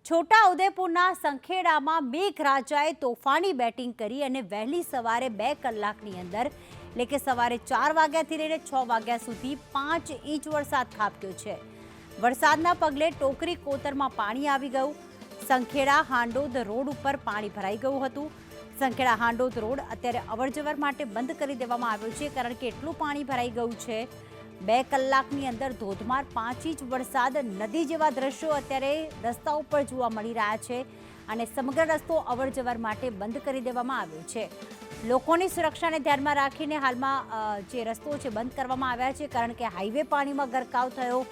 છોટાઉદેપુરના સંખેડામાં મેઘરાજાએ તોફાની બેટિંગ કરી અને વહેલી સવારે 2 કલાકની અંદર એટલે કે સવારે 4 વાગ્યાથી લઈને 6 વાગ્યા સુધી 5 ઇંચ વરસાદ ખાબક્યો છે। વરસાદના પગલે ટોકરી કોતરમાં પાણી આવી ગયું। સંખેડા હાંડોદ રોડ ઉપર પાણી ભરાઈ ગયું હતું। સંખેડા હાંડોદ રોડ અત્યારે અવરજવર માટે બંધ કરી દેવામાં આવ્યો છે, કારણ કે એટલું પાણી ભરાઈ ગયું છે। 2 કલાકની અંદર ધોધમાર 5 ઇંચ વરસાદ, નદી જેવા દ્રશ્યો અત્યારે રસ્તા ઉપર જોવા મળી રહ્યા છે અને સમગ્ર રસ્તો અવરજવર માટે બંધ કરી દેવામાં આવ્યો છે। લોકોની સુરક્ષાને ધ્યાનમાં રાખીને હાલમાં જે રસ્તો છે બંધ કરવામાં આવ્યા છે, કારણ કે હાઈવે પાણીમાં ગરકાવ થયો।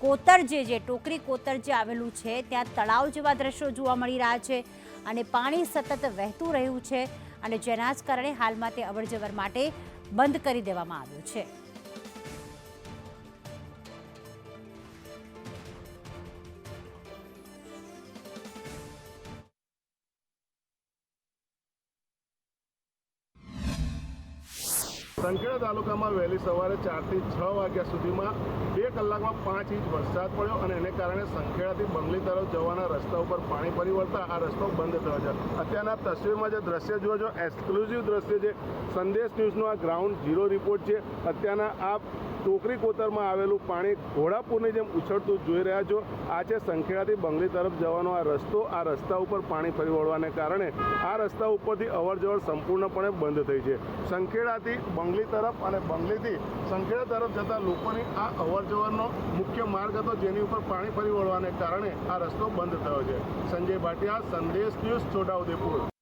કોતર જે ટોકરી કોતર જે આવેલું છે ત્યાં તળાવ જેવા દ્રશ્યો જોવા મળી રહ્યા છે અને પાણી સતત વહેતું રહ્યું છે અને જેના જ કારણે હાલમાં તે અવરજવર માટે બંધ કરી દેવામાં આવ્યું છે। સંખેડા તાલુકામાં વહેલી સવારે 4 થી 6 વાગ્યા સુધીમાં 2 કલાકમાં 5 ઇંચ વરસાદ પડ્યો અને એને કારણે સંખેડાથી બંગલી તરફ જવાના રસ્તા ઉપર પાણી ફરી વળતા આ રસ્તો બંધ થયો છે। અત્યારના તસવીરમાં જે દ્રશ્ય જુઓ છો, એક્સક્લુઝિવ દ્રશ્ય છે। સંદેશ ન્યૂઝનો આ ગ્રાઉન્ડ ઝીરો રિપોર્ટ છે। અત્યારના આ ટોકરી કોતરમાં આવેલું પાણી ઘોડાપુરની જેમ ઉછળતું જોઈ રહ્યા છો। આ છે સંખેડાથી બંગલી તરફ જવાનો આ રસ્તો। આ રસ્તા ઉપર પાણી ફરી વળવાને કારણે આ રસ્તા ઉપરથી અવરજવર સંપૂર્ણપણે બંધ થઈ છે। સંખેડાથી બંગલી તરફ અને બંગલીથી સંખેડા તરફ જતા લોકોની આ અવરજવરનો મુખ્ય માર્ગ હતો, જેની ઉપર પાણી ફરી વળવાને કારણે આ રસ્તો બંધ થયો છે। સંજય ભાટિયા, સંદેશ ન્યૂઝ, છોટાઉદેપુર।